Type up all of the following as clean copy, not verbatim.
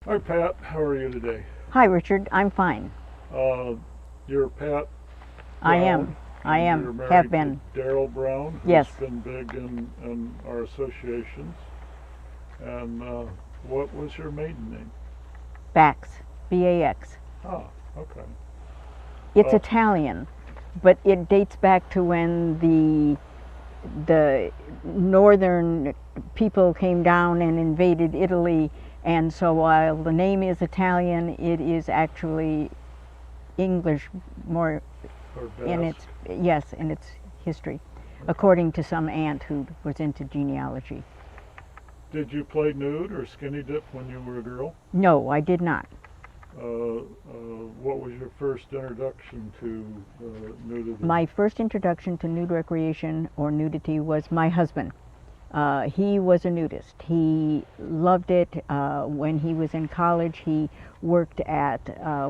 Hi Pat, how are you today? Hi, Richard. I'm fine. Uh, you're Pat I Brown, am. I and am. you're Have married to been. Daryl Brown, who's Yes. been big in our associations. And what was your maiden name? Bax. B-A-X. Ah, okay. It's Uh, Italian, but it dates back to when the northern people came down and invaded Italy, and so while the name is Italian, it is actually English more or in Basque. its yes, in its history, according to some aunt who was into genealogy. Did you play nude or skinny dip when you were a girl? No, I did not. What was your first introduction to nudity? My first introduction to nude recreation or nudity was my husband. He was a nudist. He loved it. When he was in college, he worked at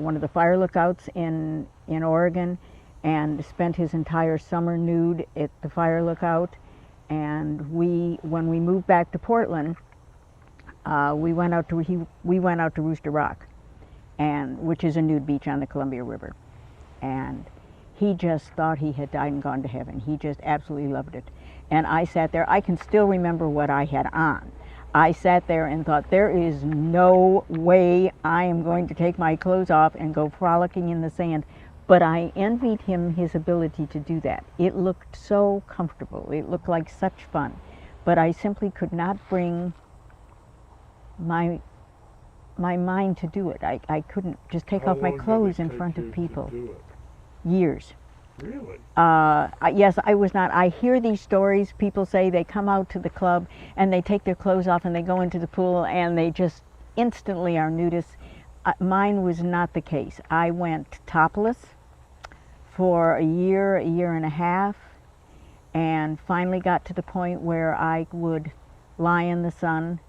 one of the fire lookouts in Oregon and spent his entire summer nude at the fire lookout. And when we moved back to Portland, we went out to Rooster Rock, which is a nude beach on the Columbia River. And he just thought he had died and gone to heaven. He just absolutely loved it. And I sat there. I can still remember what I had on. I sat there and thought, there is no way I am going to take my clothes off and go frolicking in the sand. But I envied him his ability to do that. It looked so comfortable. It looked like such fun. But I simply could not bring my mind to do it. I couldn't just take How off my long did clothes it in take front you of to people. do it? Years. Really? Yes, I was not. I hear these stories. People say they come out to the club and they take their clothes off and they go into the pool and they just instantly are nudists. Mine was not the case. I went topless for a year and a half, and finally got to the point where I would lie in the sun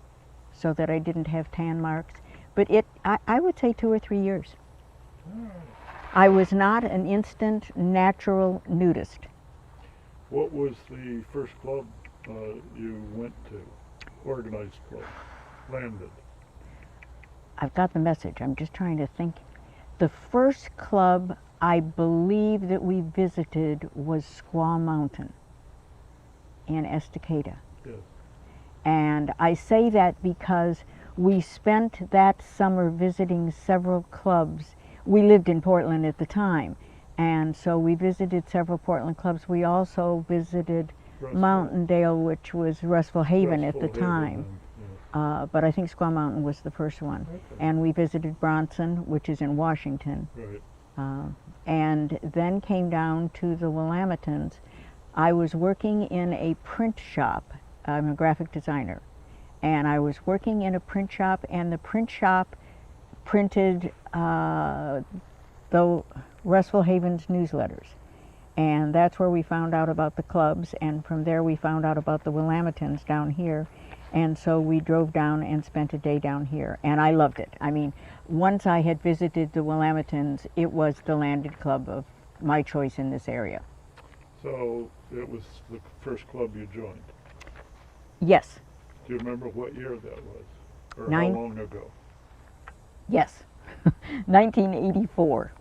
so that I didn't have tan marks. But I would say 2 or 3 years. Oh. I was not an instant natural nudist. What was the first club you went to? Organized club? Landed? I've got the message. I'm just trying to think. The first club I believe that we visited was Squaw Mountain in Estacada. Yes. And I say that because we spent that summer visiting several clubs. We lived in Portland at the time, and so we visited several Portland clubs. We also visited Mountaindale, which was Russell Haven at the time. But I think Squaw Mountain was the first one. Okay. And we visited Bronson, which is in Washington. Right. And then came down to the Willametons. I was working in a print shop. I'm a graphic designer. And I was working in a print shop, and the print shop printed the Russell Haven's newsletters. And that's where we found out about the clubs, and from there we found out about the Willametons down here. And so we drove down and spent a day down here, and I loved it. I mean, once I had visited the Willametons, it was the landed club of my choice in this area. So it was the first club you joined. Yes. Do you remember what year that was? Or Nine- how long ago? Yes. 1984.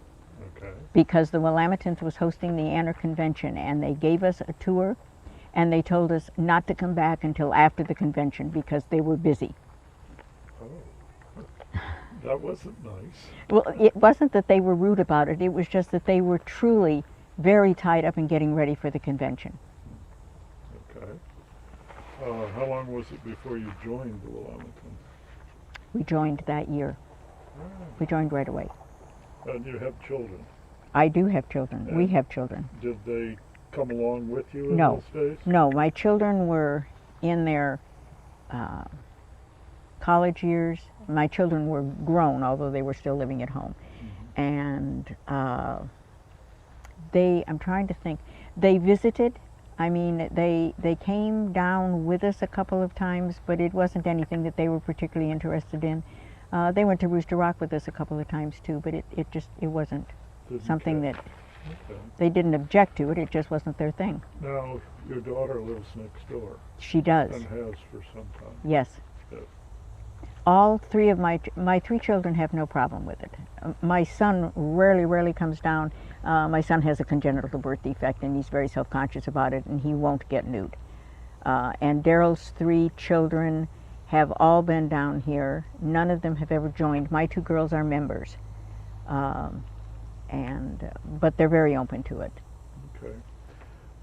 Okay. Because the Willametons was hosting the Anner Convention, and they gave us a tour, and they told us not to come back until after the convention because they were busy. Oh. That wasn't nice. Well, it wasn't that they were rude about it. It was just that they were truly very tied up in getting ready for the convention. Okay. How long was it before you joined the Willametons? We joined that year. We joined right away. And you have children. I do have children. We have children. Did they come along with you in No. those days? No, my children were in their college years. My children were grown, although they were still living at home. Mm-hmm. And I'm trying to think, they visited. I mean, they came down with us a couple of times, but it wasn't anything that they were particularly interested in. They went to Rooster Rock with us a couple of times too, but it wasn't something that they didn't object to it. It just wasn't their thing. Now, your daughter lives next door. She does. And has for some time. Yes. Yes. All three of my three children have no problem with it. My son rarely comes down. My son has a congenital birth defect and he's very self-conscious about it, and he won't get nude. And Daryl's three children have all been down here. None of them have ever joined. My two girls are members, but they're very open to it. Okay.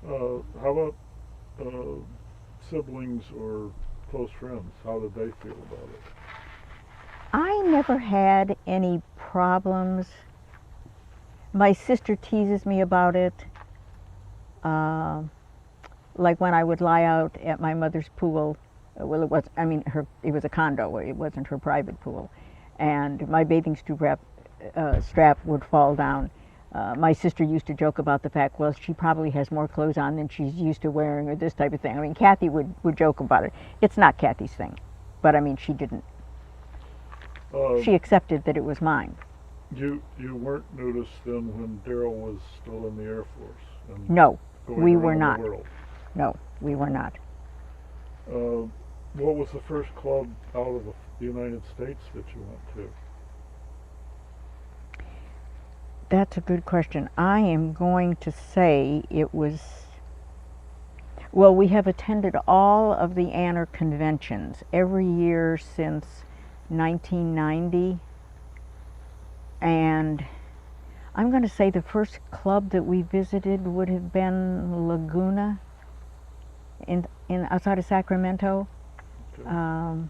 How about siblings or close friends? How did they feel about it? I never had any problems. My sister teases me about it. Like when I would lie out at my mother's pool. Well, it was, I mean, it was a condo. It wasn't her private pool. And my bathing strap would fall down. My sister used to joke about the fact, well, she probably has more clothes on than she's used to wearing, or this type of thing. I mean, Kathy would joke about it. It's not Kathy's thing. But I mean, she didn't. She accepted that it was mine. You weren't nudist then when Daryl was still in the Air Force? And No, going we around were the not. world? No, we were not. What was the first club out of the United States that you went to? That's a good question. I am going to say it was, well, we have attended all of the Anner conventions every year since 1990. And I'm going to say the first club that we visited would have been Laguna in outside of Sacramento. Okay.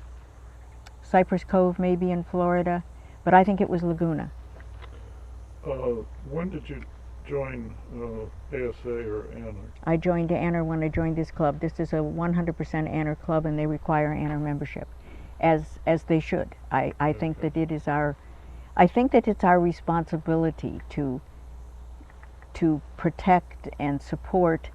Cypress Cove maybe in Florida, but I think it was Laguna. When did you join ASA or Anner? I joined Anner when I joined this club. This is a 100% Anner club, and they require Anner membership, as they should. I think that it is I think that it's our responsibility to protect and support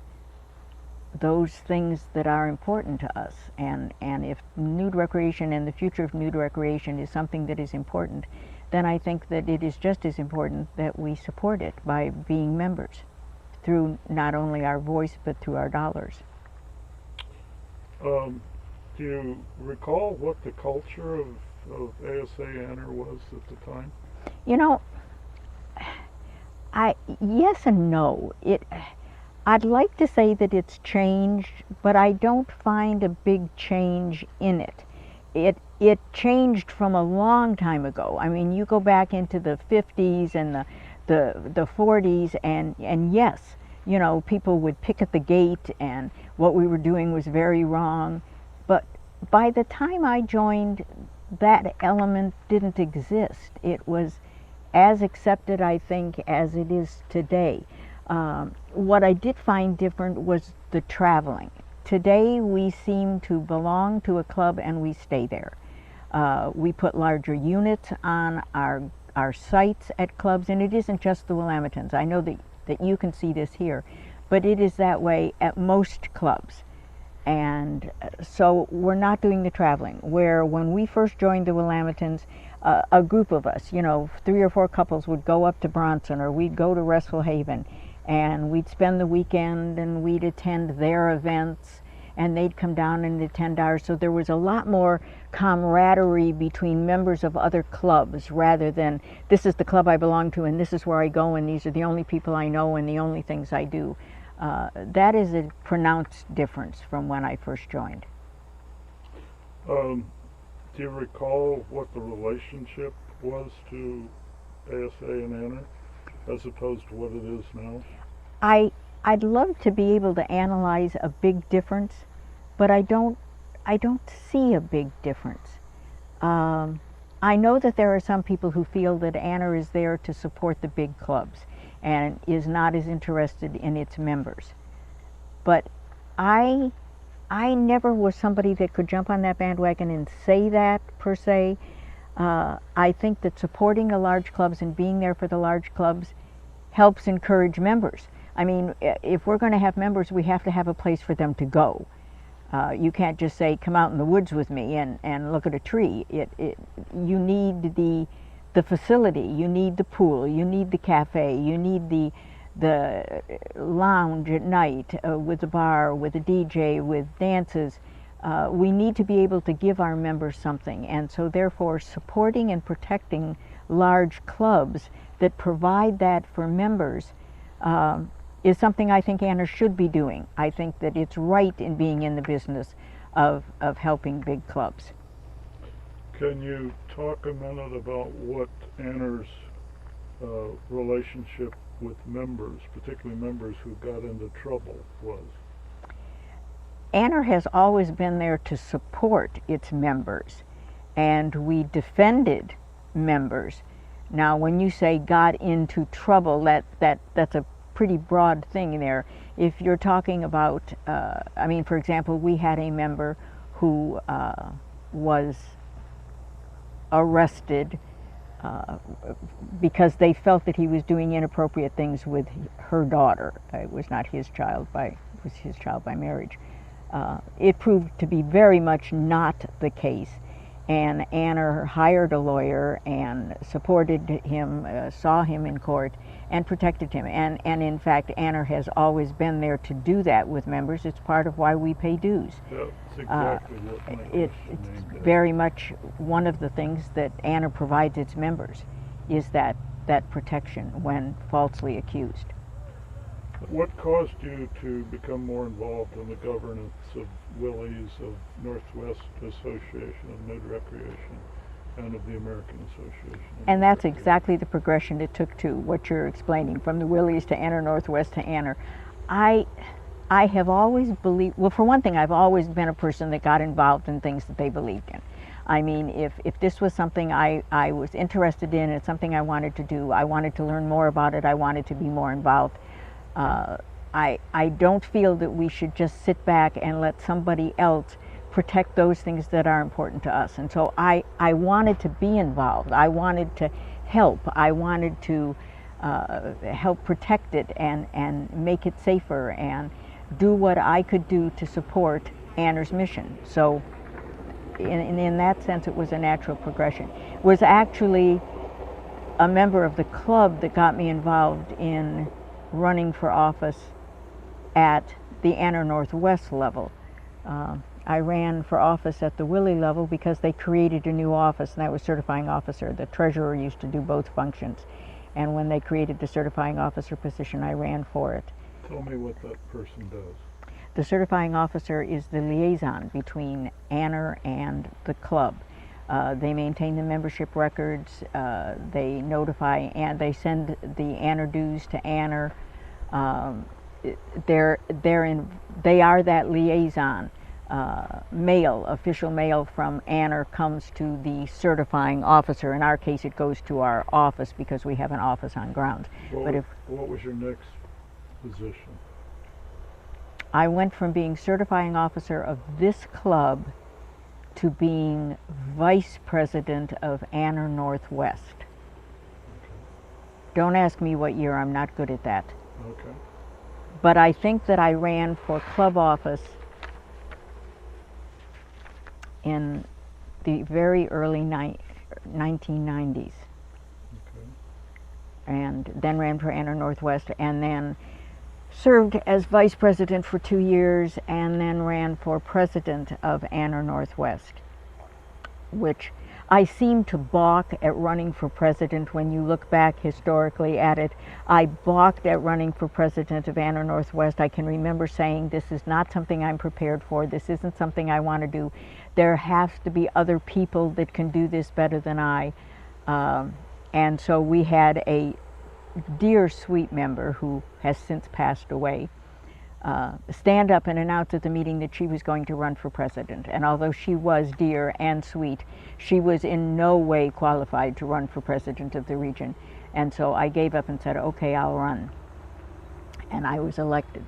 those things that are important to us. And if nude recreation and the future of nude recreation is something that is important, then I think that it is just as important that we support it by being members through not only our voice but through our dollars. Do you recall what the culture of ASA Anner was at the time? You know, yes and no. I'd like to say that it's changed, but I don't find a big change in it. It changed from a long time ago. I mean, you go back into the 50s and the 40s, and yes, you know, people would pick at the gate, and what we were doing was very wrong. But by the time I joined, that element didn't exist. It was as accepted, I think, as it is today. What I did find different was the traveling. Today we seem to belong to a club and we stay there. We put larger units on our sites at clubs, and it isn't just the Willametons. I know that you can see this here, but it is that way at most clubs. And so we're not doing the traveling, where when we first joined the Willametons, a group of us, you know, 3 or 4 couples would go up to Bronson, or we'd go to Restful Haven, and we'd spend the weekend and we'd attend their events, and they'd come down and attend ours. So there was a lot more camaraderie between members of other clubs, rather than this is the club I belong to and this is where I go and these are the only people I know and the only things I do. That is a pronounced difference from when I first joined. Do you recall what the relationship was to ASA and Anner as opposed to what it is now? I'd love to be able to analyze a big difference, but I don't see a big difference. I know that there are some people who feel that Anner is there to support the big clubs and is not as interested in its members. But I never was somebody that could jump on that bandwagon and say that, per se. I think that supporting the large clubs and being there for the large clubs helps encourage members. I mean, if we're going to have members, we have to have a place for them to go. You can't just say, come out in the woods with me and look at a tree. You need the facility, you need the pool, you need the cafe, you need the lounge at night with the bar, with the DJ, with dances. We need to be able to give our members something, and so therefore supporting and protecting large clubs that provide that for members is something I think ANR should be doing. I think that it's right in being in the business of helping big clubs. Can you talk a minute about what ANR's relationship with members, particularly members who got into trouble, was? ANR has always been there to support its members, and we defended members. Now, when you say got into trouble, that's a pretty broad thing there. If you're talking about, I mean, for example, we had a member who was arrested because they felt that he was doing inappropriate things with her daughter. It was not his child it was his child by marriage. It proved to be very much not the case, and ANR hired a lawyer and supported him, saw him in court, and protected him. And in fact, ANR has always been there to do that with members. It's part of why we pay dues. That's exactly what my question It's aimed at. very much one of the things that ANR provides its members, is that protection when falsely accused. What caused you to become more involved in the governance of Willie's, of Northwest Association of Nude Recreation, and of the American Association of And Nude that's Recreation? exactly the progression it took to what you're explaining, from the Willies to ANR Northwest to ANR. I have always believed, well, for one thing, I've always been a person that got involved in things that they believed in. I mean, if this was something I was interested in, it's something I wanted to do, I wanted to learn more about it, I wanted to be more involved. I don't feel that we should just sit back and let somebody else protect those things that are important to us. And so I wanted to be involved. I wanted to help. I wanted to help protect it and make it safer and do what I could do to support ANR's mission. So in that sense, it was a natural progression. It was actually a member of the club that got me involved in running for office at the ANR Northwest level. I ran for office at the Willie level because they created a new office, and that was certifying officer. The treasurer used to do both functions, and when they created the certifying officer position, I ran for it. Tell me what that person does. The certifying officer is the liaison between ANR and the club. They maintain the membership records, they notify, and they send the ANR dues to ANR. They are that liaison. Mail, official mail from ANR comes to the certifying officer. In our case, it goes to our office because we have an office on grounds. What was your next position? I went from being certifying officer of this club to being vice president of ANR Northwest. Okay. Don't ask me what year, I'm not good at that. Okay. But I think that I ran for club office in the very early 1990s. Okay. And then ran for ANR Northwest, and then served as vice president for 2 years, and then ran for president of ANR Northwest, which I seem to balk at running for president. When you look back historically at it, I balked at running for president of ANR Northwest. I can remember saying, this is not something I'm prepared for, this isn't something I want to do. There has to be other people that can do this better than I. And so we had a dear, sweet member who has since passed away stand up and announce at the meeting that she was going to run for president. And although she was dear and sweet, she was in no way qualified to run for president of the region. And so I gave up and said, okay, I'll run. And I was elected.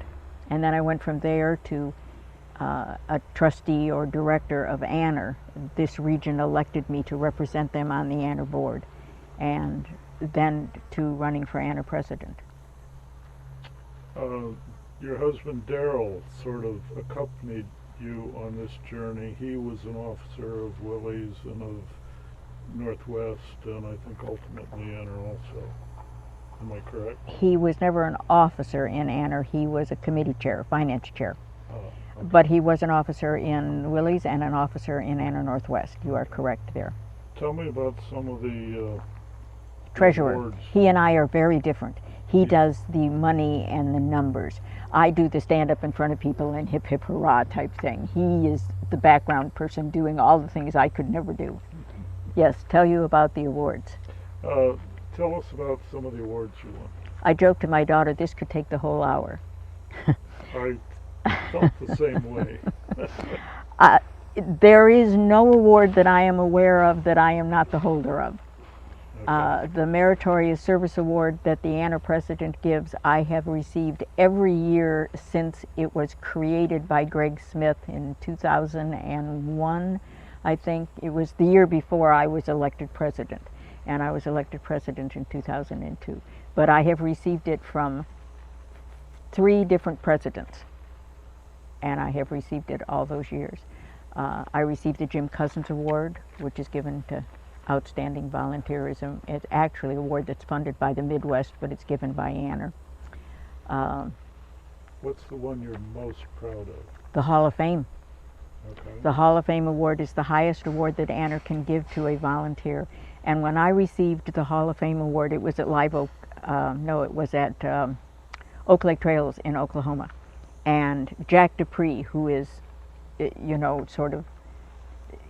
And then I went from there to a trustee or director of ANR. This region elected me to represent them on the ANR board, and then to running for ANR president. Your husband Darrell sort of accompanied you on this journey. He was an officer of Willie's and of Northwest, and I think ultimately ANR also. Am I correct? He was never an officer in ANR. He was a committee chair, finance chair. But he was an officer in Willys and an officer in Anna Northwest. You are correct there. Tell me about some of the Treasurer. awards. He and I are very different. He Yeah. does the money and the numbers. I do the stand up in front of people and hip hip hurrah type thing. He is the background person doing all the things I could never do. Yes, tell you about the awards. Tell us about some of the awards you won. I joked to my daughter, this could take the whole hour. I felt the same way. There is no award that I am aware of that I am not the holder of. Okay. The Meritorious Service Award that the Anna President gives, I have received every year since it was created by Greg Smith in 2001. I think it was the year before I was elected president, and I was elected president in 2002. But I have received it from 3 different presidents, and I have received it all those years. I received the Jim Cousins Award, which is given to outstanding volunteerism. It's actually an award that's funded by the Midwest, but it's given by Anna. What's the one you're most proud of? The Hall of Fame. Okay. The Hall of Fame Award is the highest award that Anna can give to a volunteer. And when I received the Hall of Fame Award, it was at Live Oak, it was at Oak Lake Trails in Oklahoma. And Jack Dupree, who is,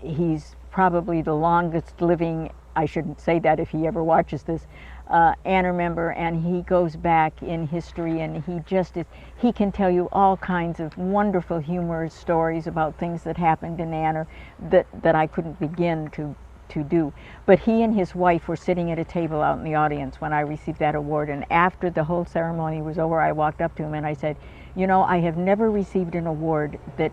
he's probably the longest living, I shouldn't say that if he ever watches this, Anna member, and he goes back in history, and he can tell you all kinds of wonderful humorous stories about things that happened in Anna that I couldn't begin to do. But he and his wife were sitting at a table out in the audience when I received that award, and after the whole ceremony was over, I walked up to him and I said, I have never received an award that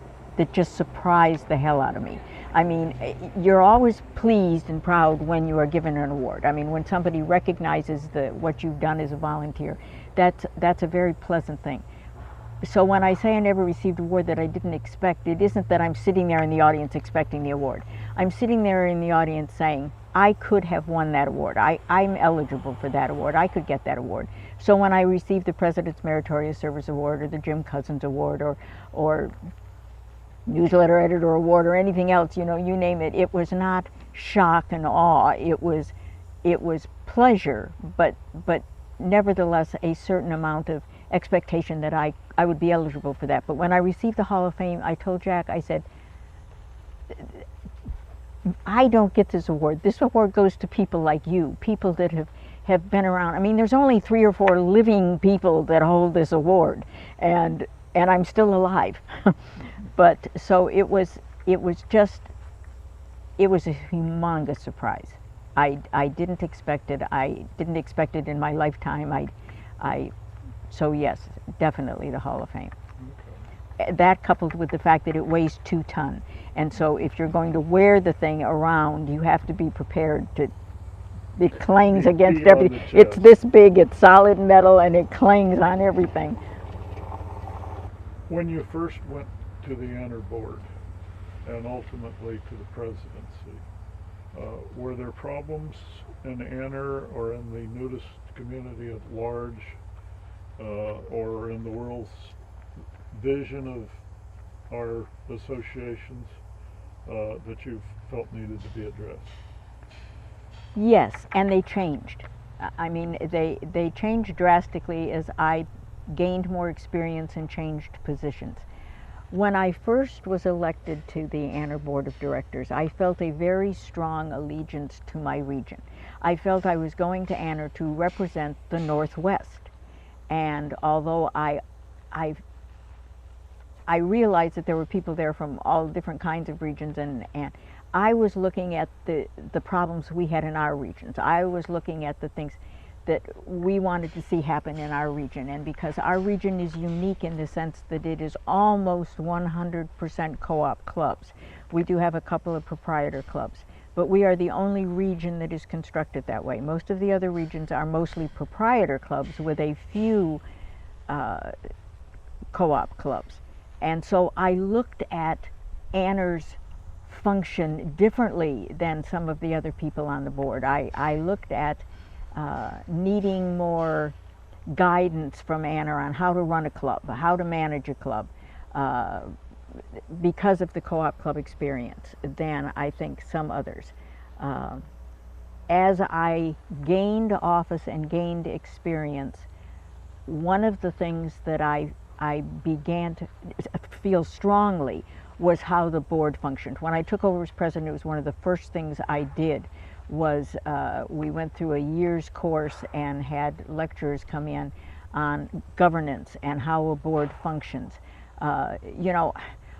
just surprised the hell out of me. I mean, you're always pleased and proud when you are given an award. I mean, when somebody recognizes what you've done as a volunteer, that's a very pleasant thing. So when I say I never received an award that I didn't expect, it isn't that I'm sitting there in the audience expecting the award. I'm sitting there in the audience saying, I could have won that award. I'm eligible for that award. I could get that award. So when I received the President's Meritorious Service Award or the Jim Cousins Award or Newsletter Editor Award or anything else, you name it, it was not shock and awe. It was pleasure, but nevertheless a certain amount of expectation that I would be eligible for that. But when I received the Hall of Fame, I told Jack, I said, I don't get this award. This award goes to people like you, people that have been around. I mean, there's only 3 or 4 living people that hold this award, and I'm still alive. But so it was a humongous surprise. I didn't expect it. I didn't expect it in my lifetime. So yes, definitely the Hall of Fame. Okay. That coupled with the fact that it weighs 2 tons. And so if you're going to wear the thing around, you have to be prepared it clangs against Be on everything. the It's chest. this big, it's solid metal, and it clangs on everything. When you first went to the Anna board and ultimately to the presidency, were there problems in Anna or in the nudist community at large, or in the world's vision of our associations that you felt needed to be addressed? Yes, and they changed. I mean, they changed drastically as I gained more experience and changed positions. When I first was elected to the Anna Board of Directors, I felt a very strong allegiance to my region. I felt I was going to Anna to represent the Northwest. And although I realized that there were people there from all different kinds of regions, and I was looking at the problems we had in our regions. I was looking at the things that we wanted to see happen in our region. And because our region is unique in the sense that it is almost 100% co-op clubs. We do have a couple of proprietor clubs, but we are the only region that is constructed that way. Most of the other regions are mostly proprietor clubs with a few co-op clubs. And so I looked at Anna's function differently than some of the other people on the board. I looked at needing more guidance from Anna on how to run a club, how to manage a club, because of the co-op club experience than I think some others. As I gained office and gained experience, one of the things that I began to feel strongly was how the board functioned. When I took over as president, it was one of the first things I did was we went through a year's course and had lecturers come in on governance and how a board functions. You know,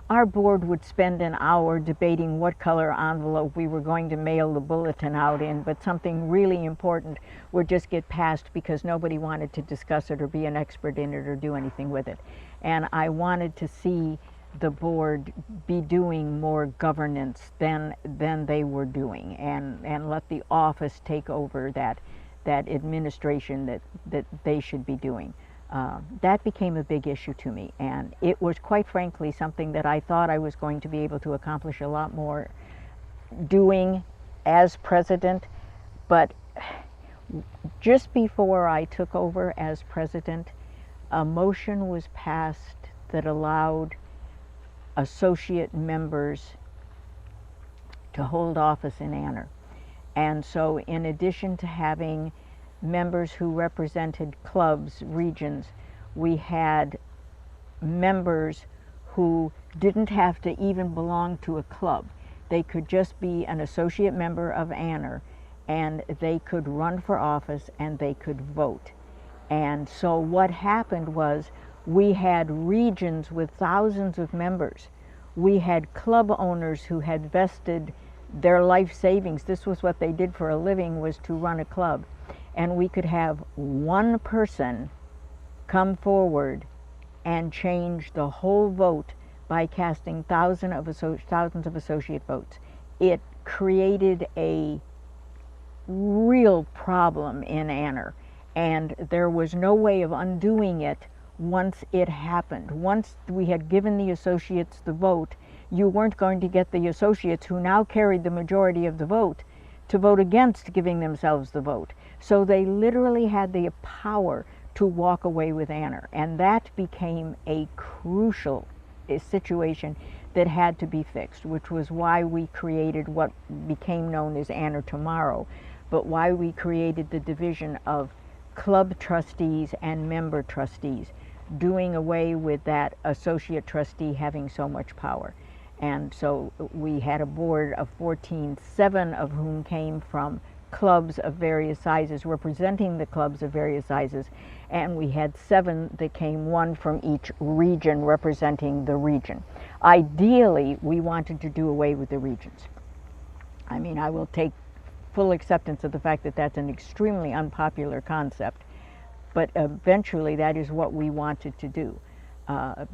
our board would spend an hour debating what color envelope we were going to mail the bulletin out in, but something really important would just get passed because nobody wanted to discuss it or be an expert in it or do anything with it. And I wanted to see the board be doing more governance than they were doing, and let the office take over that administration that they should be doing. That became a big issue to me, and it was quite frankly something that I thought I was going to be able to accomplish a lot more doing as president. But just before I took over as president, a motion was passed that allowed associate members to hold office in Anner. And so in addition to having members who represented clubs, regions, we had members who didn't have to even belong to a club. They could just be an associate member of Anner, and they could run for office and they could vote. And so what happened was we had regions with thousands of members. We had club owners who had vested their life savings. This was what they did for a living, was to run a club. And we could have one person come forward and change the whole vote by casting thousands of associate votes. It created a real problem in Anner, and there was no way of undoing it once it happened. Once we had given the associates the vote, you weren't going to get the associates, who now carried the majority of the vote, to vote against giving themselves the vote. So they literally had the power to walk away with Anner, and that became a crucial situation that had to be fixed, which was why we created what became known as Anner Tomorrow, but why we created the division of club trustees and member trustees, doing away with that associate trustee having so much power. And so we had a board of 14, 7 of whom came from clubs of various sizes, representing the clubs of various sizes, and we had 7 that came, 1 from each region representing the region. Ideally, we wanted to do away with the regions. I mean, I will take full acceptance of the fact that that's an extremely unpopular concept, but eventually that is what we wanted to do.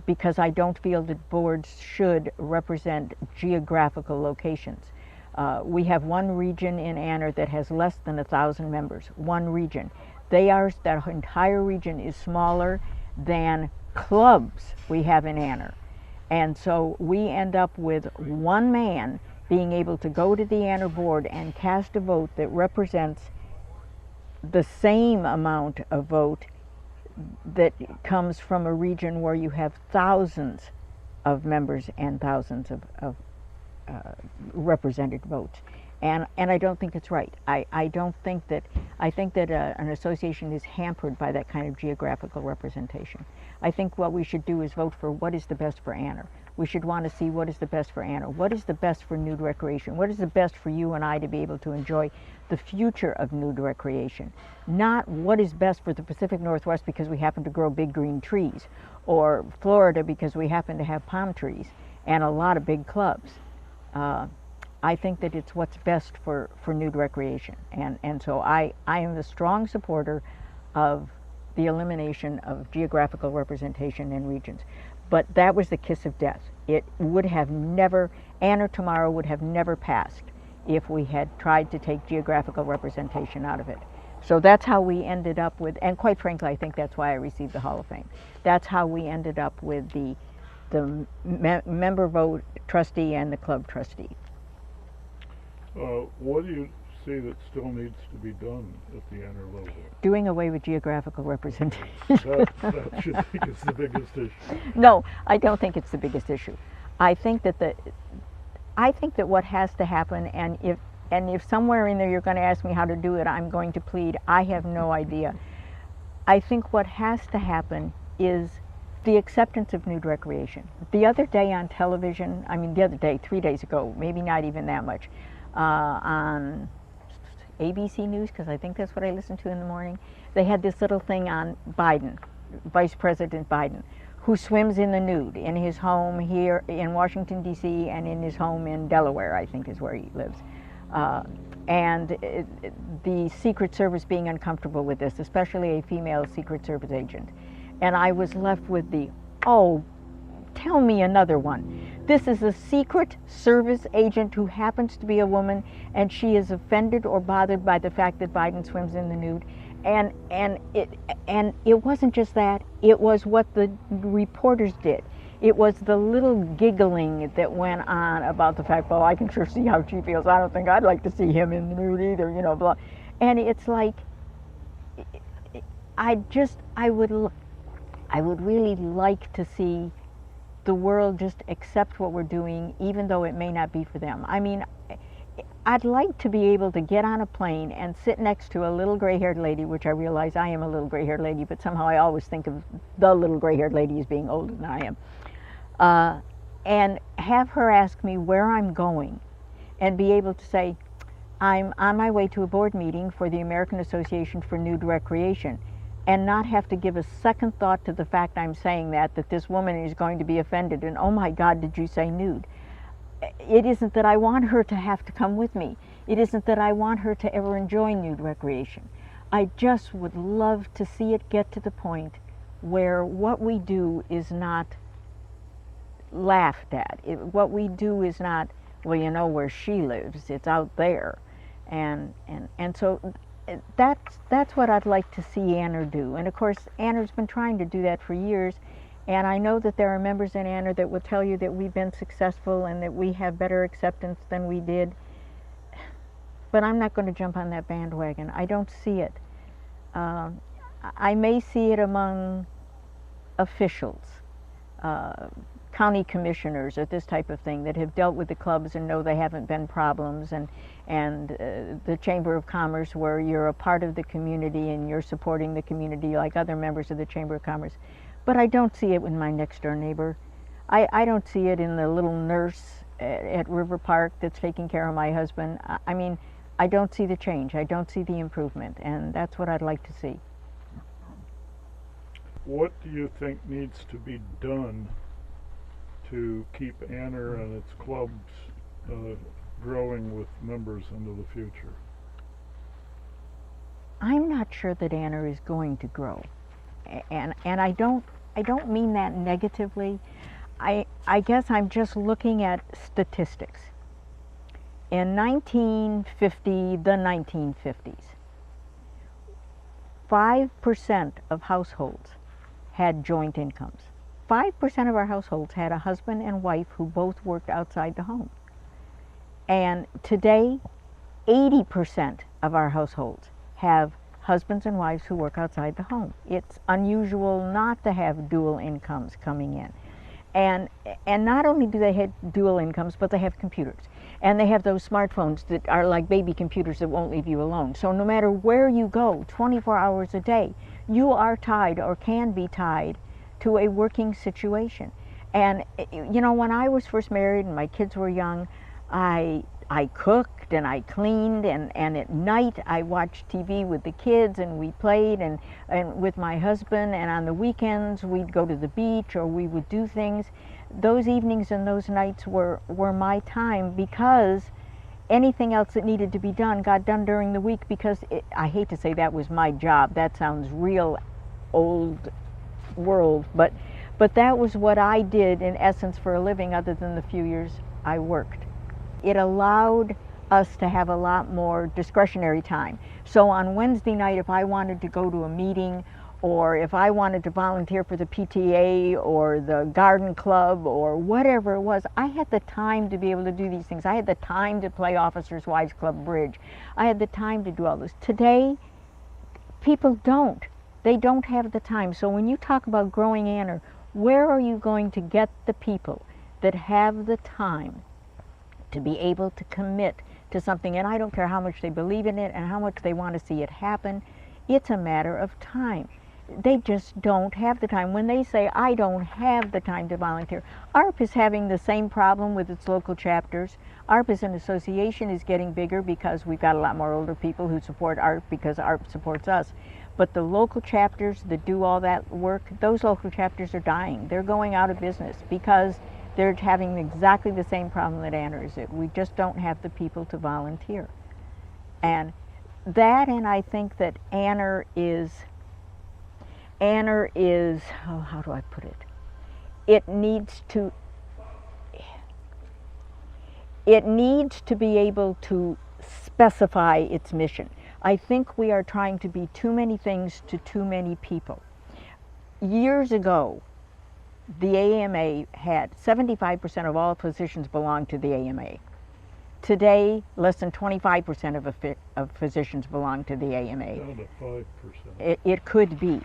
Because I don't feel that boards should represent geographical locations. We have one region in Anner that has less than 1,000 members, one region. That entire region is smaller than clubs we have in Anner. And so we end up with one man being able to go to the Anner board and cast a vote that represents the same amount of vote that comes from a region where you have thousands of members and thousands of represented votes. And I don't think it's right. I think that an association is hampered by that kind of geographical representation. I think what we should do is vote for what is the best for Anner. We should want to see what is the best for Anner, what is the best for nude recreation, what is the best for you and I to be able to enjoy the future of nude recreation, not what is best for the Pacific Northwest because we happen to grow big green trees, or Florida because we happen to have palm trees and a lot of big clubs. I think that it's what's best for nude recreation, and so I am a strong supporter of the elimination of geographical representation in regions. But that was the kiss of death. It would have never, Anner Tomorrow would have never passed if we had tried to take geographical representation out of it. So that's how we ended up with, and quite frankly, I think that's why I received the Hall of Fame. That's how we ended up with the member vote trustee and the club trustee. What do you see that still needs to be done at the Anner level? Doing away with geographical representation. That you think is the biggest issue? No, I don't think it's the biggest issue. I think that what has to happen, and if somewhere in there you're going to ask me how to do it, I'm going to plead, I have no idea. I think what has to happen is the acceptance of nude recreation. The other day on television, I mean the other day, 3 days ago, maybe not even that much, on ABC News, because I think that's what I listen to in the morning, they had this little thing on Biden, Vice President Biden, who swims in the nude in his home here in Washington, D.C., and in his home in Delaware, I think is where he lives. The Secret Service being uncomfortable with this, especially a female Secret Service agent. And I was left with the, oh, tell me another one. This is a Secret Service agent who happens to be a woman, and she is offended or bothered by the fact that Biden swims in the nude. And it wasn't just that, it was what the reporters did. It was the little giggling that went on about the fact, well, I can sure see how she feels. I don't think I'd like to see him in the nude either, you know, blah. And it's like, I would really like to see the world just accept what we're doing, even though it may not be for them. I mean, I'd like to be able to get on a plane and sit next to a little gray-haired lady, which I realize I am a little gray-haired lady, but somehow I always think of the little gray-haired lady as being older than I am, and have her ask me where I'm going, and be able to say, I'm on my way to a board meeting for the American Association for Nude Recreation, and not have to give a second thought to the fact I'm saying that this woman is going to be offended, and oh my God, did you say nude? It isn't that I want her to have to come with me. It isn't that I want her to ever enjoy nude recreation. I just would love to see it get to the point where what we do is not laughed at. What we do is not, well, you know where she lives, it's out there. And so that's what I'd like to see Anner do. And of course, Anner's been trying to do that for years. And I know that there are members in Anner that will tell you that we've been successful and that we have better acceptance than we did. But I'm not going to jump on that bandwagon. I don't see it. I may see it among officials, county commissioners or this type of thing that have dealt with the clubs and know they haven't been problems, and the Chamber of Commerce, where you're a part of the community and you're supporting the community like other members of the Chamber of Commerce. But I don't see it with my next door neighbor. I don't see it in the little nurse at River Park that's taking care of my husband. I mean, I don't see the change. I don't see the improvement, and that's what I'd like to see. What do you think needs to be done to keep Anner and its clubs growing with members into the future? I'm not sure that Anner is going to grow. And I don't mean that negatively. I guess I'm just looking at statistics. In 1950, the 1950s, 5% of households had joint incomes. 5% of our households had a husband and wife who both worked outside the home. And today, 80% of our households have husbands and wives who work outside the home. It's unusual not to have dual incomes coming in. And not only do they have dual incomes, but they have computers. And they have those smartphones that are like baby computers that won't leave you alone. So no matter where you go, 24 hours a day, you are tied or can be tied to a working situation. And you know, when I was first married and my kids were young, I cooked and I cleaned, and at night I watched TV with the kids, and we played and with my husband, and on the weekends we'd go to the beach or we would do things. Those evenings and those nights were my time, because anything else that needed to be done got done during the week, because I hate to say that was my job. That sounds real old world, but that was what I did in essence for a living, other than the few years I worked. It allowed us to have a lot more discretionary time. So on Wednesday night, if I wanted to go to a meeting, or if I wanted to volunteer for the PTA or the garden club or whatever it was, I had the time to be able to do these things. I had the time to play Officers' Wives Club bridge. I had the time to do all this. Today, people don't. They don't have the time. So when you talk about growing Anner, where are you going to get the people that have the time to be able to commit to something, and I don't care how much they believe in it and how much they want to see it happen, it's a matter of time. They just don't have the time. When they say, I don't have the time to volunteer, ARP is having the same problem with its local chapters. ARP as an association is getting bigger because we've got a lot more older people who support ARP because ARP supports us. But the local chapters that do all that work, those local chapters are dying. They're going out of business because they're having exactly the same problem that ANR is. We just don't have the people to volunteer. And that, and I think that ANR is, oh, how do I put it? It needs to be able to specify its mission. I think we are trying to be too many things to too many people. Years ago, the AMA had 75% of all physicians belong to the AMA. Today, less than 25% of physicians belong to the AMA. Down to 5%. It could be.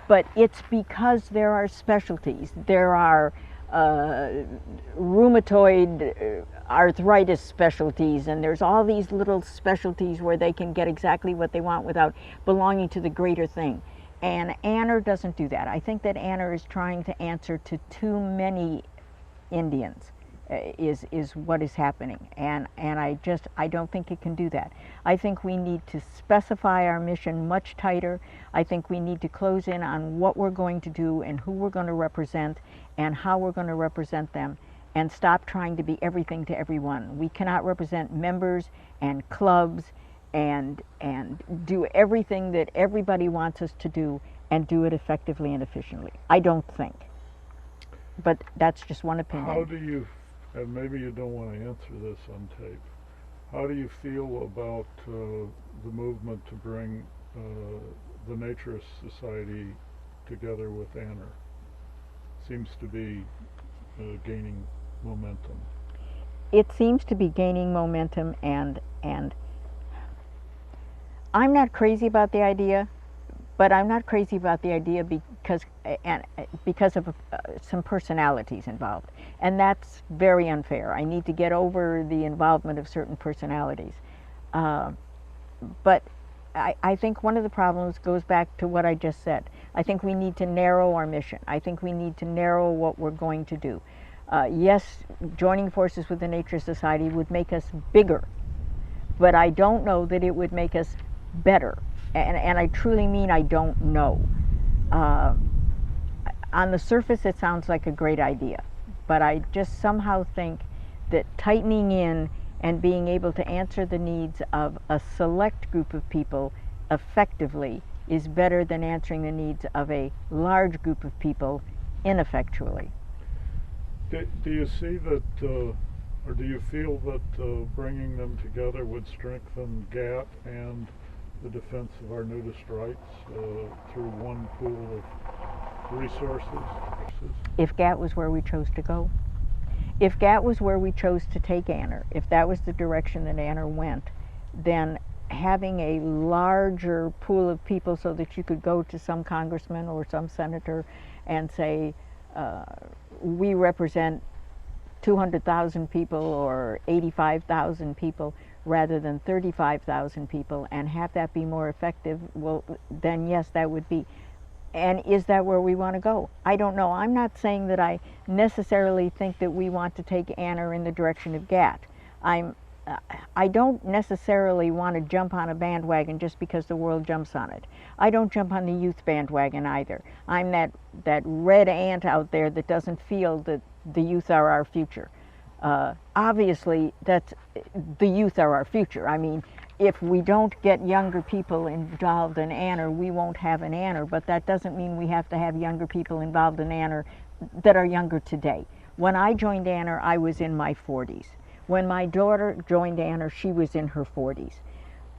But it's because there are specialties. There are rheumatoid arthritis specialties, and there's all these little specialties where they can get exactly what they want without belonging to the greater thing. And ANR doesn't do that. I think that ANR is trying to answer to too many Indians, is what is happening. And I don't think it can do that. I think we need to specify our mission much tighter. I think we need to close in on what we're going to do and who we're going to represent and how we're going to represent them, and stop trying to be everything to everyone. We cannot represent members and clubs and do everything that everybody wants us to do and do it effectively and efficiently. I don't think. But that's just one opinion. How do you, and maybe you don't want to answer this on tape, how do you feel about the movement to bring the Naturist Society together with ANR? Seems to be gaining momentum. It seems to be gaining momentum, and I'm not crazy about the idea, but I'm not crazy about the idea because of some personalities involved, and that's very unfair. I need to get over the involvement of certain personalities. But I think one of the problems goes back to what I just said. I think we need to narrow our mission. I think we need to narrow what we're going to do. Yes, joining forces with the Naturist Society would make us bigger, but I don't know that it would make us better. And I truly mean I don't know. On the surface, it sounds like a great idea, but I just somehow think that tightening in and being able to answer the needs of a select group of people effectively is better than answering the needs of a large group of people ineffectually. Do you see that, or do you feel that bringing them together would strengthen GATT and the defense of our nudist rights through one pool of resources? If GATT was where we chose to go, if GATT was where we chose to take ANR, if that was the direction that ANR went, then having a larger pool of people so that you could go to some congressman or some senator and say, we represent 200,000 people or 85,000 people rather than 35,000 people, and have that be more effective, well, then yes, that would be. And is that where we want to go? I don't know. I'm not saying that I necessarily think that we want to take ANR in the direction of GATT. I don't necessarily want to jump on a bandwagon just because the world jumps on it. I don't jump on the youth bandwagon either. I'm that red ant out there that doesn't feel that the youth are our future. Obviously, the youth are our future. I mean, if we don't get younger people involved in ANR, we won't have an ANR, but that doesn't mean we have to have younger people involved in ANR that are younger today. When I joined ANR, I was in my 40s. When my daughter joined ANR, she was in her 40s.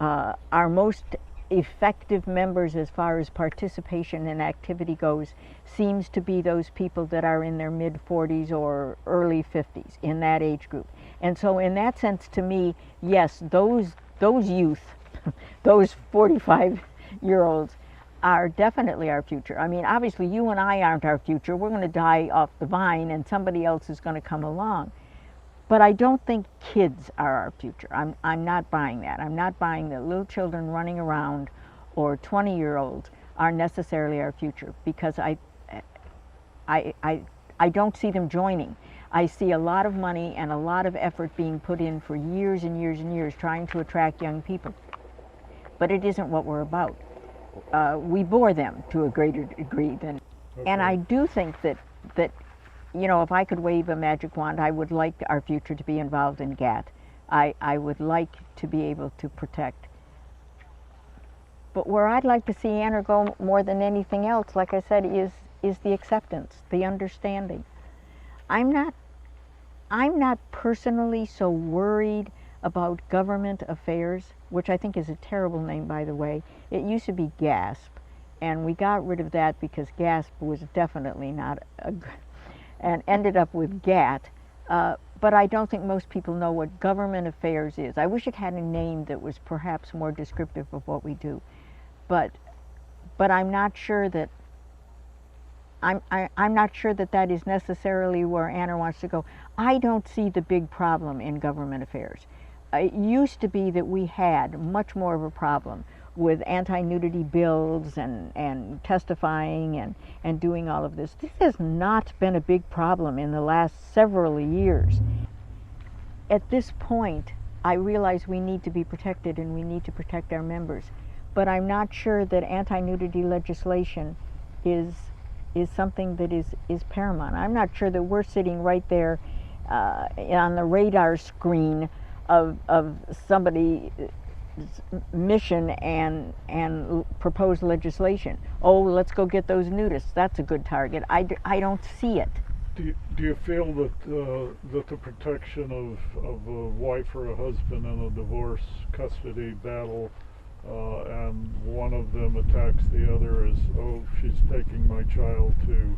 Our most effective members as far as participation and activity goes seems to be those people that are in their mid-40s or early 50s, in that age group. And so in that sense, to me, yes, those youth, those 45-year-olds are definitely our future. I mean, obviously you and I aren't our future. We're going to die off the vine and somebody else is going to come along. But I don't think kids are our future. I'm not buying that. I'm not buying that little children running around or 20-year-olds are necessarily our future, because I don't see them joining. I see a lot of money and a lot of effort being put in for years and years and years trying to attract young people. But it isn't what we're about. We bore them to a greater degree than. Okay. And I do think that you know, if I could wave a magic wand, I would like our future to be involved in GATT. I would like to be able to protect. But where I'd like to see ANR go more than anything else, like I said, is the acceptance, the understanding. I'm not personally so worried about government affairs, which I think is a terrible name, by the way. It used to be GASP, and we got rid of that because GASP was definitely not a good, and ended up with GATT. But I don't think most people know what government affairs is. I wish it had a name that was perhaps more descriptive of what we do. But I'm not sure that I'm not sure that that is necessarily where ANR wants to go. I don't see the big problem in government affairs. It used to be that we had much more of a problem with anti-nudity bills and testifying and doing all of this. This has not been a big problem in the last several years. At this point, I realize we need to be protected and we need to protect our members. But I'm not sure that anti-nudity legislation is something that is paramount. I'm not sure that we're sitting right there on the radar screen of somebody's mission and proposed legislation. Oh, let's go get those nudists. That's a good target. I don't see it. Do you feel that that the protection of a wife or a husband in a divorce custody battle, and one of them attacks the other as, oh, she's taking my child to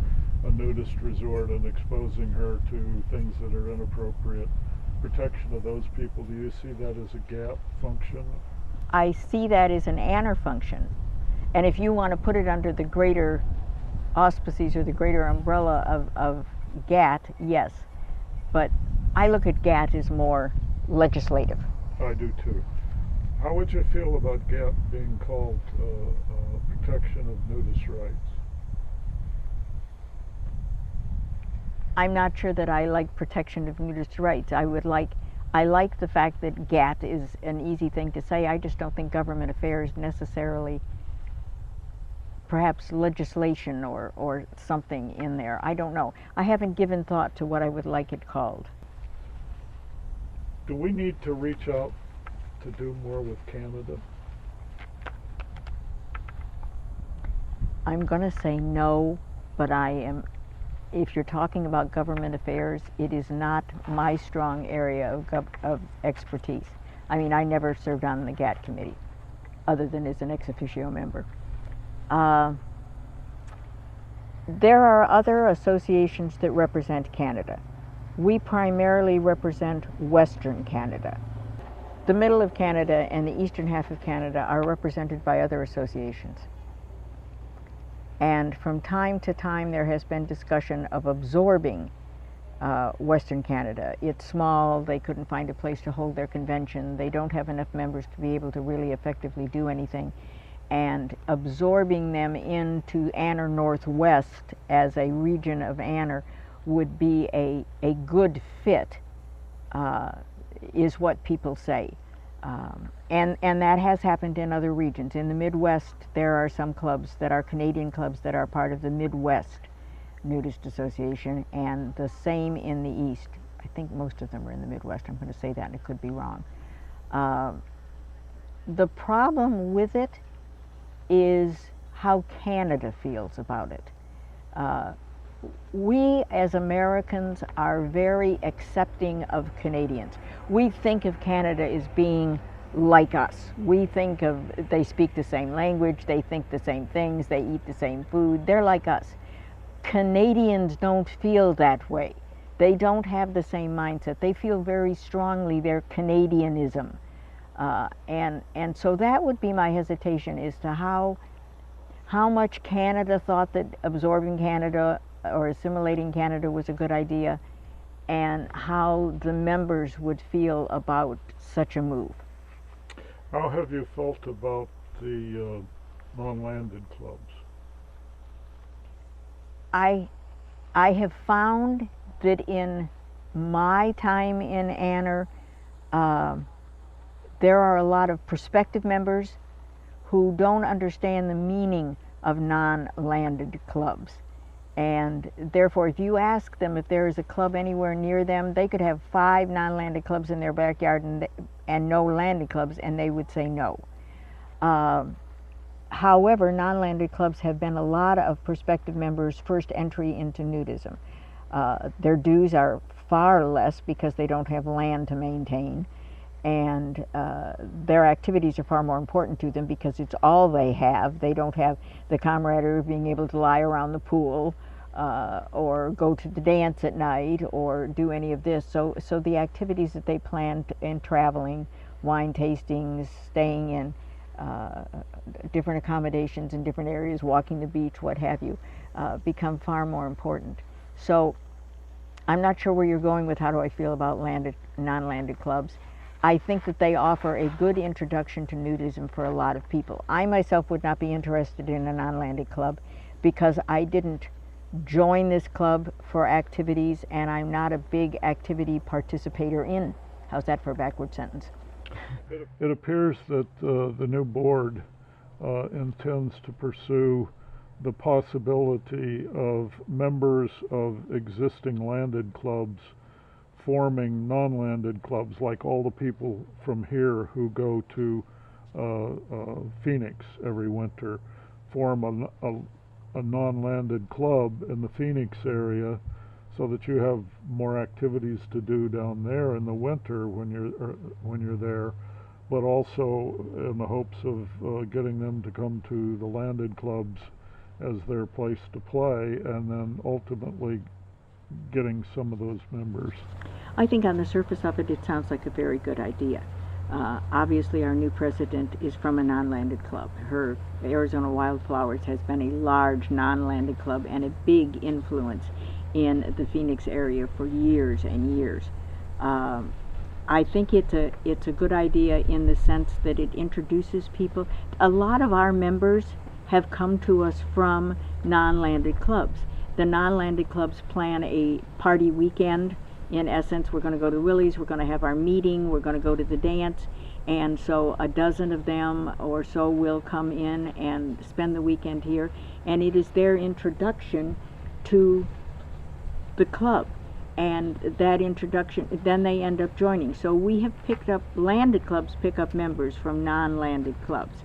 a nudist resort and exposing her to things that are inappropriate, protection of those people, do you see that as a GAP function? I see that as an ANR function. And if you want to put it under the greater auspices or the greater umbrella of GATT, yes. But I look at GATT as more legislative. I do too. How would you feel about GATT being called protection of nudist rights? I'm not sure that I like protection of nudist rights. I like the fact that GATT is an easy thing to say. I just don't think government affairs necessarily, perhaps legislation or something in there. I don't know. I haven't given thought to what I would like it called. Do we need to reach out to do more with Canada? I'm going to say no, but if you're talking about government affairs, it is not my strong area of expertise. I mean, I never served on the GATT committee, other than as an ex officio member. There are other associations that represent Canada. We primarily represent Western Canada. The middle of Canada and the eastern half of Canada are represented by other associations. And from time to time there has been discussion of absorbing Western Canada. It's small, they couldn't find a place to hold their convention, they don't have enough members to be able to really effectively do anything. And absorbing them into ANR Northwest as a region of ANR would be a good fit, is what people say. And that has happened in other regions. In the Midwest, there are some clubs that are Canadian clubs that are part of the Midwest Nudist Association, and the same in the East. I think most of them are in the Midwest. I'm going to say that, and it could be wrong. The problem with it is how Canada feels about it. We as Americans are very accepting of Canadians. We think of Canada as being like us. We think of, they speak the same language, they think the same things, they eat the same food, they're like us. Canadians don't feel that way. They don't have the same mindset. They feel very strongly their Canadianism. And so that would be my hesitation as to how how much Canada thought that absorbing Canada or assimilating Canada was a good idea, and how the members would feel about such a move. How have you felt about the non-landed clubs? I have found that in my time in Anner, there are a lot of prospective members who don't understand the meaning of non-landed clubs. And therefore, if you ask them if there is a club anywhere near them, they could have 5 non-landed clubs in their backyard and no landed clubs, and they would say no. However, non-landed clubs have been a lot of prospective members' first entry into nudism. Their dues are far less because they don't have land to maintain, and their activities are far more important to them because it's all they have. They don't have the camaraderie of being able to lie around the pool or go to the dance at night or do any of this. So the activities that they plan in traveling, wine tastings, staying in different accommodations in different areas, walking the beach, what have you, become far more important. So I'm not sure where you're going with how do I feel about landed, non-landed clubs. I think that they offer a good introduction to nudism for a lot of people. I myself would not be interested in a non-landed club because I didn't join this club for activities, and I'm not a big activity participator in. How's that for a backward sentence? It appears that the new board intends to pursue the possibility of members of existing landed clubs forming non-landed clubs, like all the people from here who go to Phoenix every winter, form a non-landed club in the Phoenix area, so that you have more activities to do down there in the winter when you're there, but also in the hopes of getting them to come to the landed clubs as their place to play, and then ultimately getting some of those members. I think on the surface of it, it sounds like a very good idea. Obviously, our new president is from a non-landed club. Her Arizona Wildflowers has been a large non-landed club and a big influence in the Phoenix area for years and years. I think it's a good idea in the sense that it introduces people. A lot of our members have come to us from non-landed clubs. The non-landed clubs plan a party weekend. In essence, we're going to go to Willie's, we're going to have our meeting, we're going to go to the dance, and so a dozen of them or so will come in and spend the weekend here, and it is their introduction to the club, and that introduction, then they end up joining. So we have picked up, landed clubs pick up members from non-landed clubs.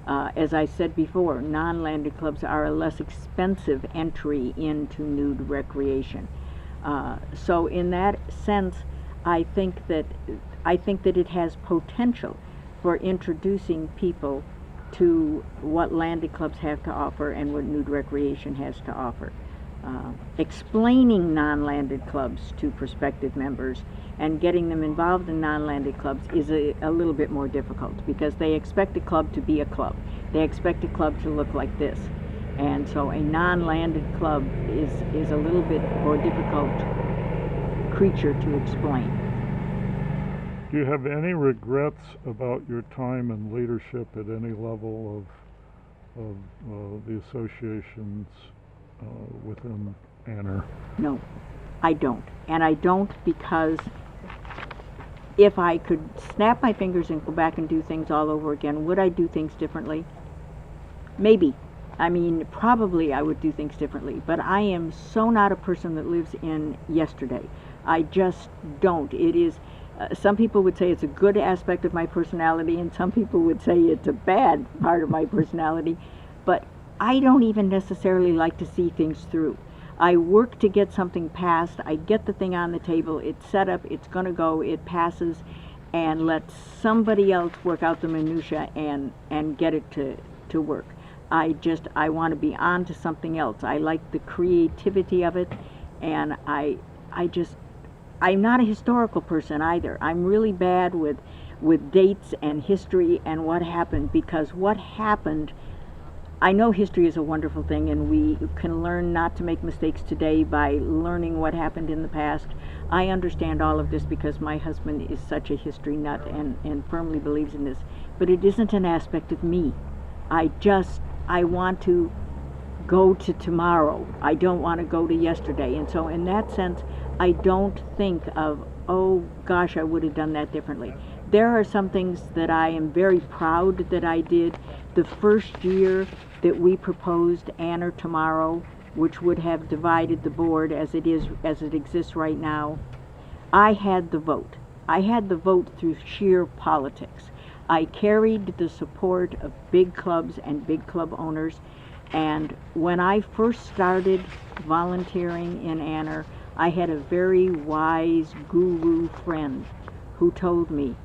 As I said before, non-landed clubs are a less expensive entry into nude recreation. So in that sense, I think that it has potential for introducing people to what landed clubs have to offer and what nude recreation has to offer. Explaining non-landed clubs to prospective members and getting them involved in non-landed clubs is a little bit more difficult, because they expect a club to be a club. They expect a club to look like this. And so a non-landed club is a little bit more difficult creature to explain. Do you have any regrets about your time in leadership at any level of the associations within Anner? No, I don't. And I don't because if I could snap my fingers and go back and do things all over again, would I do things differently? Maybe. I mean, probably I would do things differently, but I am so not a person that lives in yesterday. I just don't. It is, some people would say it's a good aspect of my personality, and some people would say it's a bad part of my personality, but I don't even necessarily like to see things through. I work to get something passed. I get the thing on the table, it's set up, it's going to go, it passes, and let somebody else work out the minutia and get it to work. I want to be on to something else. I like the creativity of it, and I'm not a historical person either. I'm really bad with dates and history and what happened, because what happened I know history is a wonderful thing, and we can learn not to make mistakes today by learning what happened in the past. I understand all of this because my husband is such a history nut and firmly believes in this. But it isn't an aspect of me. I want to go to tomorrow. I don't want to go to yesterday. And so in that sense, I don't think of, oh gosh, I would have done that differently. There are some things that I am very proud that I did. The first year that we proposed Ann or Tomorrow, which would have divided the board as it exists right now, I had the vote. I had the vote through sheer politics. I carried the support of big clubs and big club owners, and when I first started volunteering in Anner, I had a very wise guru friend who told me,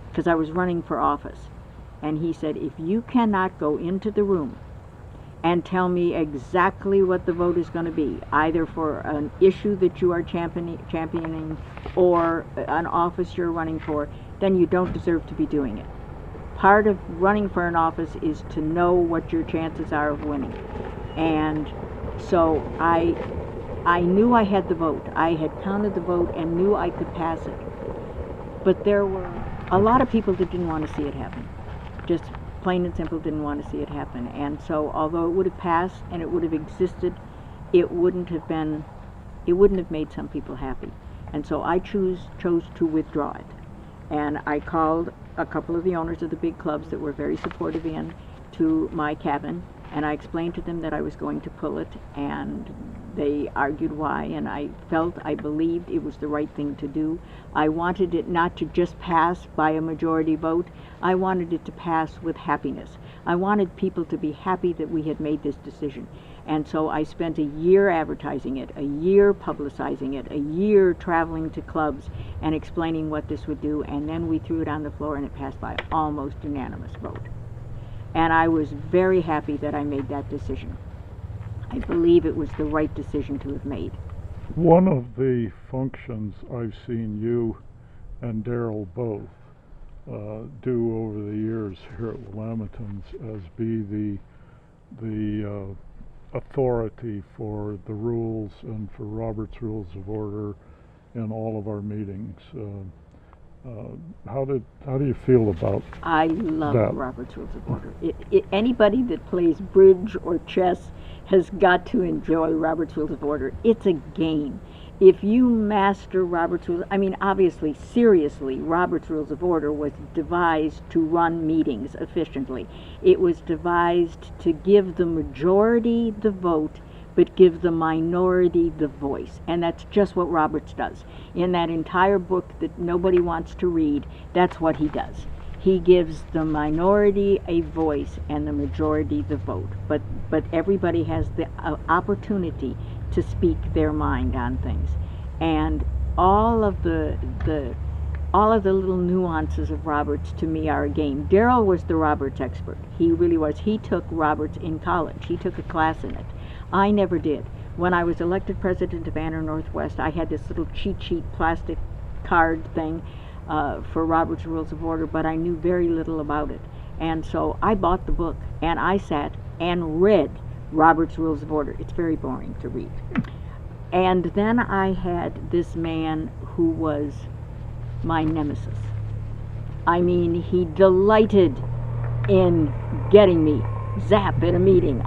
because I was running for office, and he said, if you cannot go into the room and tell me exactly what the vote is going to be, either for an issue that you are championing or an office you're running for, then you don't deserve to be doing it. Part of running for an office is to know what your chances are of winning. And so I knew I had the vote. I had counted the vote and knew I could pass it. But there were a lot of people that didn't want to see it happen. Just plain and simple didn't want to see it happen. And so although it would have passed and it would have existed, it wouldn't have made some people happy. And so I chose to withdraw it. And I called a couple of the owners of the big clubs that were very supportive to my cabin, and I explained to them that I was going to pull it, and they argued why, and I believed it was the right thing to do. I wanted it not to just pass by a majority vote. I wanted it to pass with happiness. I wanted people to be happy that we had made this decision. And so I spent a year advertising it, a year publicizing it, a year traveling to clubs and explaining what this would do, and then we threw it on the floor and it passed by almost unanimous vote. And I was very happy that I made that decision. I believe it was the right decision to have made. One of the functions I've seen you and Daryl both do over the years here at Willamington's as be the authority for the rules and for Robert's Rules of Order in all of our meetings. How do you feel about I love that? Robert's Rules of Order. Anybody that plays bridge or chess has got to enjoy Robert's Rules of Order. It's a game. If you master Robert's Rules, I mean, obviously, seriously, Robert's Rules of Order was devised to run meetings efficiently. It was devised to give the majority the vote, but give the minority the voice. And that's just what Roberts does. In that entire book that nobody wants to read, that's what he does. He gives the minority a voice and the majority the vote. But everybody has the opportunity to speak their mind on things. And all of the little nuances of Roberts to me are a game. Daryl was the Roberts expert. He really was. He took Roberts in college. He took a class in it. I never did. When I was elected president of Anner Northwest, I had this little cheat sheet plastic card thing for Robert's Rules of Order, but I knew very little about it. And so I bought the book, and I sat and read Robert's Rules of Order. It's very boring to read. And then I had this man who was my nemesis. I mean, he delighted in getting me zap at a meeting.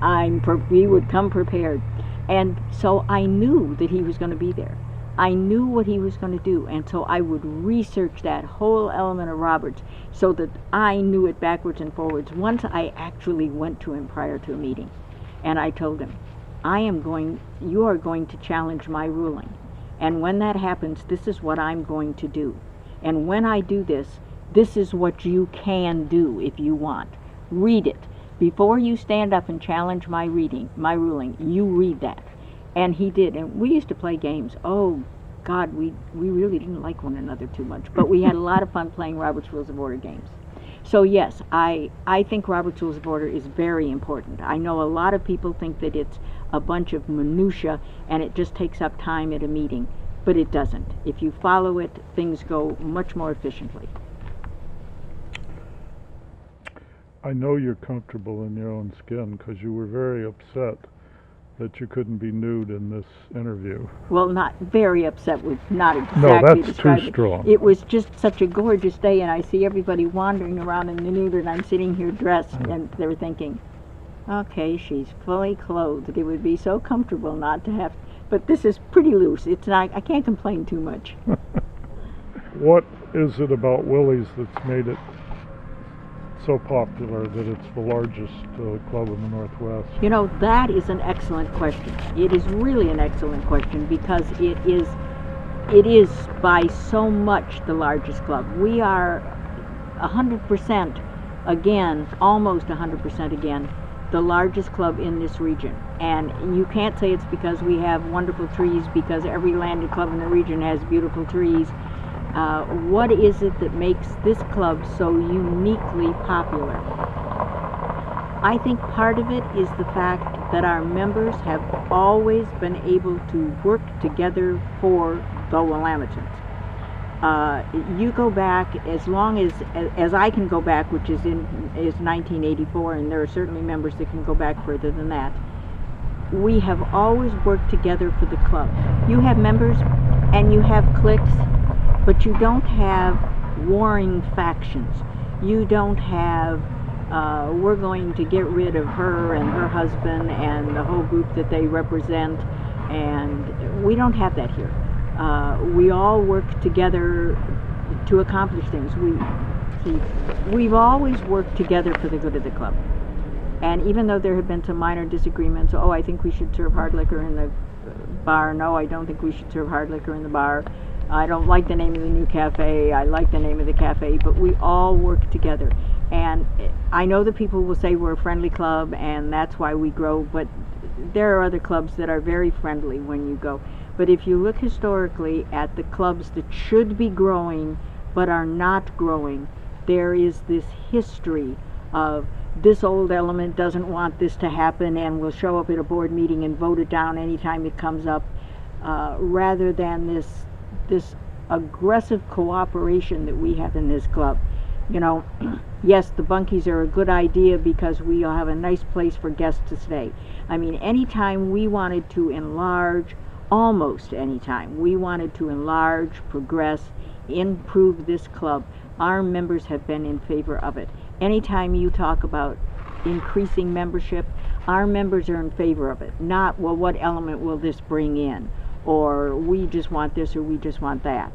He would come prepared. And so I knew that he was going to be there. I knew what he was going to do, and so I would research that whole element of Roberts so that I knew it backwards and forwards. Once I actually went to him prior to a meeting, and I told him, you are going to challenge my ruling. And when that happens, this is what I'm going to do. And when I do this, this is what you can do if you want. Read it. Before you stand up and challenge my ruling, you read that. And he did. And we used to play games. Oh, God, we really didn't like one another too much. But we had a lot of fun playing Robert's Rules of Order games. So yes, I think Robert's Rules of Order is very important. I know a lot of people think that it's a bunch of minutia and it just takes up time at a meeting, but it doesn't. If you follow it, things go much more efficiently. I know you're comfortable in your own skin because you were very upset that you couldn't be nude in this interview. Well, not very upset would not exactly No, that's describe too it. strong. It was just such a gorgeous day, and I see everybody wandering around in the nude, and I'm sitting here dressed, and they're thinking, okay, she's fully clothed. It would be so comfortable not to have, but this is pretty loose. It's not, I can't complain too much. What is it about Willie's that's made it so popular that it's the largest club in the Northwest? You know, that is an excellent question. It is really an excellent question because it is by so much the largest club. We are 100% again, almost 100% again, the largest club in this region. And you can't say it's because we have wonderful trees, because every landed club in the region has beautiful trees. What is it that makes this club so uniquely popular? I think part of it is the fact that our members have always been able to work together for the Willamettans. You go back as long as I can go back, which is 1984, and there are certainly members that can go back further than that. We have always worked together for the club. You have members and you have cliques, but you don't have warring factions. You don't have, we're going to get rid of her and her husband and the whole group that they represent, and we don't have that here. We all work together to accomplish things. We've always worked together for the good of the club. And even though there have been some minor disagreements, oh, I think we should serve hard liquor in the bar. No, I don't think we should serve hard liquor in the bar. I don't like the name of the new cafe. I like the name of the cafe. But we all work together. And I know that people will say we're a friendly club and that's why we grow, but there are other clubs that are very friendly when you go. But if you look historically at the clubs that should be growing but are not growing, there is this history of this old element doesn't want this to happen and will show up at a board meeting and vote it down anytime it comes up, rather than this aggressive cooperation that we have in this club. You know, yes, the bunkies are a good idea because we have a nice place for guests to stay. I mean, anytime we wanted to enlarge, almost anytime we wanted to enlarge, progress, improve this club, our members have been in favor of it. Anytime you talk about increasing membership, our members are in favor of it. Not, well, what element will this bring in? Or we just want this or we just want that.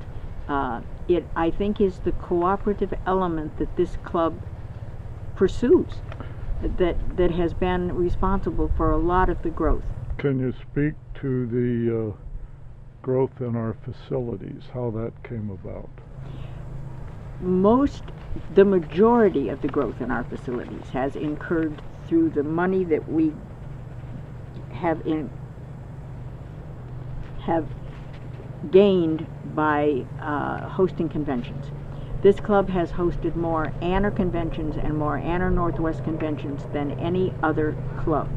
It, I think, is the cooperative element that this club pursues that has been responsible for a lot of the growth. Can you speak to the growth in our facilities, how that came about? The majority of the growth in our facilities has incurred through the money that we have gained by hosting conventions. This club has hosted more Anner conventions and more Anner Northwest conventions than any other club.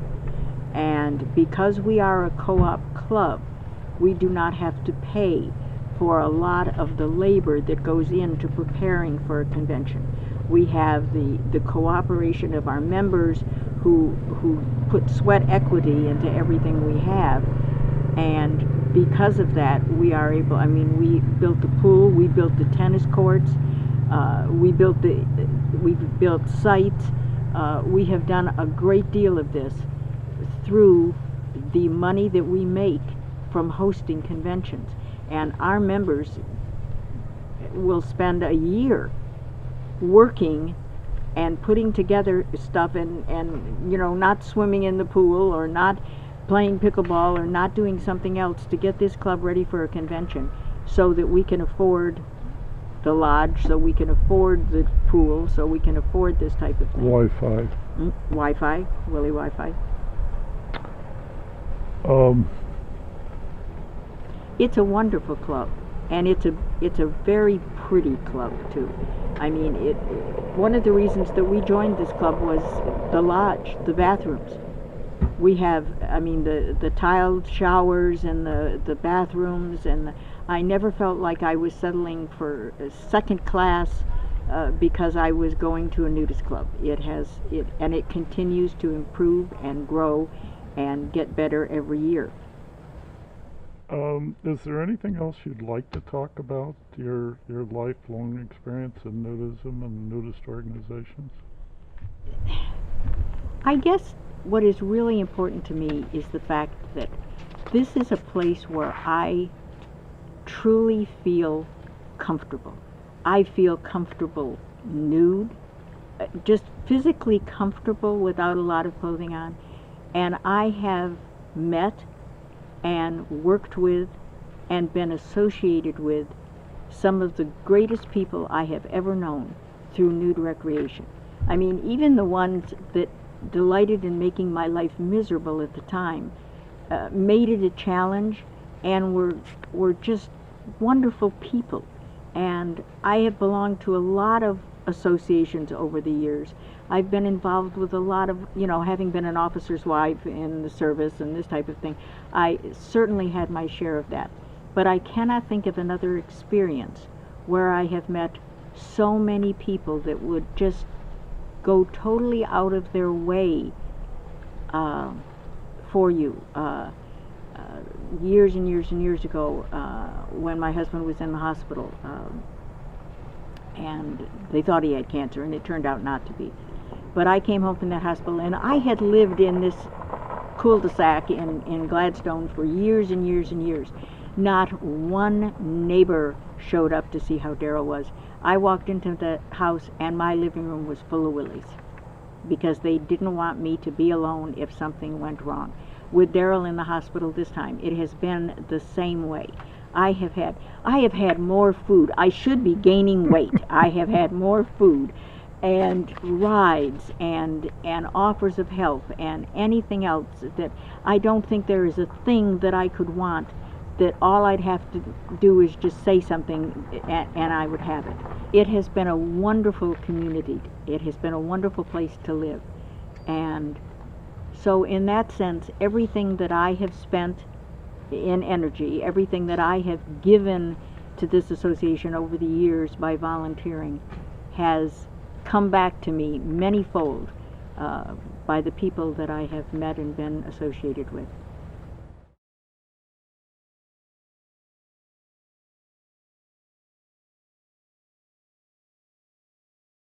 And because we are a co-op club, we do not have to pay for a lot of the labor that goes into preparing for a convention. We have the cooperation of our members who put sweat equity into everything we have, and because of that we are able, I mean, we built the pool, we built the tennis courts, we built sites, we have done a great deal of this through the money that we make from hosting conventions. And our members will spend a year working and putting together stuff and you know, not swimming in the pool or not playing pickleball or not doing something else to get this club ready for a convention so that we can afford the lodge, so we can afford the pool, so we can afford this type of thing. Wi-Fi. Wi-Fi, Willie Wi-Fi. It's a wonderful club, and it's a very pretty club too. I mean, one of the reasons that we joined this club was the lodge, the bathrooms. We have, I mean, the tiled showers and the bathrooms, and I never felt like I was settling for second class because I was going to a nudist club. And it continues to improve and grow and get better every year. Is there anything else you'd like to talk about, your lifelong experience in nudism and nudist organizations? I guess what is really important to me is the fact that this is a place where I truly feel comfortable. I feel comfortable nude, just physically comfortable without a lot of clothing on. And I have met and worked with and been associated with some of the greatest people I have ever known through nude recreation. I mean, even the ones that delighted in making my life miserable at the time made it a challenge and were just wonderful people. And I have belonged to a lot of associations over the years. I've been involved with a lot of, having been an officer's wife in the service and this type of thing, I certainly had my share of that. But I cannot think of another experience where I have met so many people that would just go totally out of their way for you. Years and years and years ago, when my husband was in the hospital, and they thought he had cancer, and it turned out not to be. But I came home from that hospital, and I had lived in this cul-de-sac in Gladstone for years and years and years. Not one neighbor showed up to see how Daryl was. I walked into the house, and my living room was full of willies, because they didn't want me to be alone if something went wrong. With Daryl in the hospital this time, it has been the same way. I have had more food. I should be gaining weight. I have had more food and rides and offers of help and anything else that I don't think there is a thing that I could want that all I'd have to do is just say something and I would have it. It has been a wonderful community. It has been a wonderful place to live. And so in that sense, everything that I have spent in energy, everything that I have given to this association over the years by volunteering has come back to me many-fold by the people that I have met and been associated with.